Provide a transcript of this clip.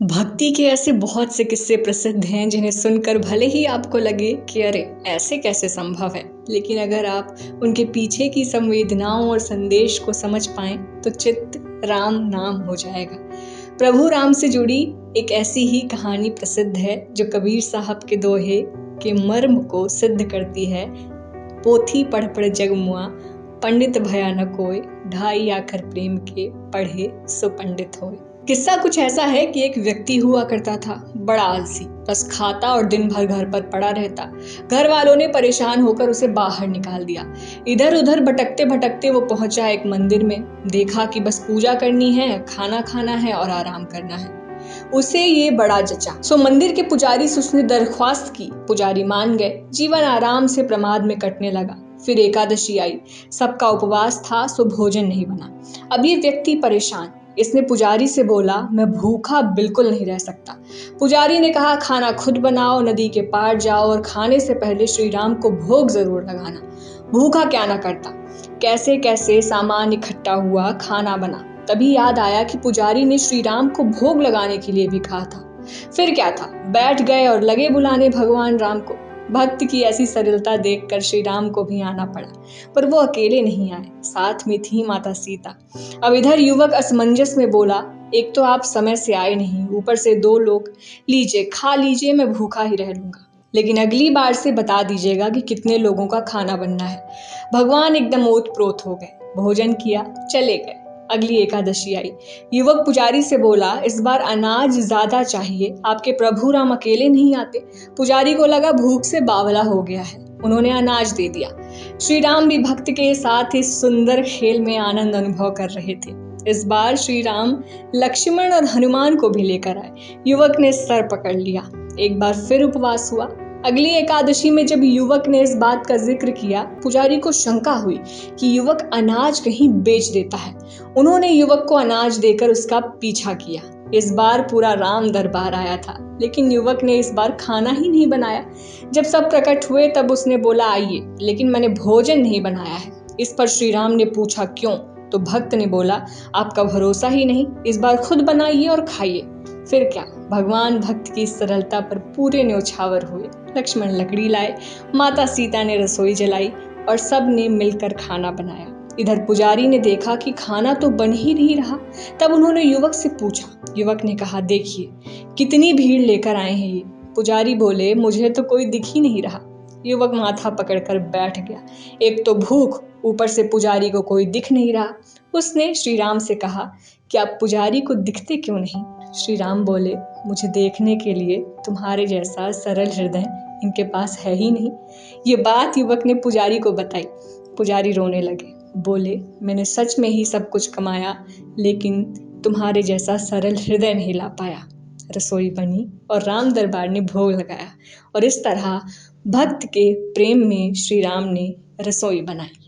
भक्ति के ऐसे बहुत से किस्से प्रसिद्ध हैं जिन्हें सुनकर भले ही आपको लगे कि अरे ऐसे कैसे संभव है, लेकिन अगर आप उनके पीछे की संवेदनाओं और संदेश को समझ पाएं तो चित्त राम नाम हो जाएगा। प्रभु राम से जुड़ी एक ऐसी ही कहानी प्रसिद्ध है जो कबीर साहब के दोहे के मर्म को सिद्ध करती है। पोथी पढ़ पढ़ जग मुआ, पंडित भया न कोय, ढाई आखर प्रेम के, पढ़े सो पंडित होए। किस्सा कुछ ऐसा है कि एक व्यक्ति हुआ करता था, बड़ा आलसी, बस खाता और दिन भर घर पर पड़ा रहता। घर वालों ने परेशान होकर उसे बाहर निकाल दिया। इधर उधर भटकते भटकते वो पहुंचा एक मंदिर में। देखा कि बस पूजा करनी है, खाना खाना है और आराम करना है। उसे ये बड़ा जचा, सो मंदिर के पुजारी से उसने दरख्वास्त की। पुजारी मान गए। जीवन आराम से प्रमाद में कटने लगा। फिर एकादशी आई, सबका उपवास था, सो भोजन नहीं बना। अब ये व्यक्ति परेशान। इसने पुजारी से बोला, मैं भूखा बिल्कुल नहीं रह सकता। पुजारी ने कहा, खाना खुद बनाओ, नदी के पार जाओ और खाने से पहले श्री राम को भोग जरूर लगाना। भूखा क्या ना करता। कैसे कैसे सामान इकट्ठा हुआ, खाना बना। तभी याद आया कि पुजारी ने श्री राम को भोग लगाने के लिए भी कहा था। फिर क्या था, बैठ गए और लगे बुलाने भगवान राम को। भक्त की ऐसी सरलता देखकर श्री राम को भी आना पड़ा, पर वो अकेले नहीं आए, साथ में थी माता सीता। अब इधर युवक असमंजस में बोला, एक तो आप समय से आए नहीं, ऊपर से दो लोग, लीजिए खा लीजिए, मैं भूखा ही रह लूंगा, लेकिन अगली बार से बता दीजिएगा कि कितने लोगों का खाना बनना है। भगवान एकदम ओत-प्रोत हो गए, भोजन किया, चले गए। अगली एकादशी आई। युवक पुजारी से बोला, इस बार अनाज ज्यादा चाहिए, आपके प्रभु राम अकेले नहीं आते। पुजारी को लगा भूख से बावला हो गया है, उन्होंने अनाज दे दिया। श्री राम भी भक्त के साथ इस सुंदर खेल में आनंद अनुभव कर रहे थे। इस बार श्री राम लक्ष्मण और हनुमान को भी लेकर आए। युवक ने सर पकड़ लिया। एक बार फिर उपवास हुआ। अगली एकादशी में जब युवक ने इस बात का जिक्र किया, पुजारी को शंका हुई कि युवक अनाज कहीं बेच देता है। उन्होंने युवक को अनाज देकर उसका पीछा किया। इस बार पूरा राम दरबार आया था, लेकिन युवक ने इस बार खाना ही नहीं बनाया। जब सब प्रकट हुए तब उसने बोला, आइए, लेकिन मैंने भोजन नहीं बनाया है। इस पर श्री राम ने पूछा, क्यों? तो भक्त ने बोला, आपका भरोसा ही नहीं, इस बार खुद बनाइए और खाइए। फिर क्या, भगवान भक्त की सरलता पर पूरे न्योछावर हुए। लक्ष्मण लकड़ी लाए, माता सीता ने रसोई जलाई और सब ने मिलकर खाना बनाया। इधर पुजारी ने देखा कि खाना तो बन ही नहीं रहा। तब उन्होंने युवक से पूछा। युवक ने कहा, देखिए कितनी भीड़ लेकर आए हैं ये। पुजारी बोले, मुझे तो कोई दिख ही नहीं रहा। युवक माथा पकड़कर बैठ गया। एक तो भूख, ऊपर से पुजारी को कोई दिख नहीं रहा। उसने श्री राम से कहा कि आप पुजारी को दिखते क्यों नहीं? श्री राम बोले, मुझे देखने के लिए तुम्हारे जैसा सरल हृदय इनके पास है ही नहीं। ये बात युवक ने पुजारी को बताई। पुजारी रोने लगे, बोले, मैंने सच में ही सब कुछ कमाया, लेकिन तुम्हारे जैसा सरल हृदय नहीं ला पाया। रसोई बनी और राम दरबार ने भोग लगाया, और इस तरह भक्त के प्रेम में श्री राम ने रसोई बनाई।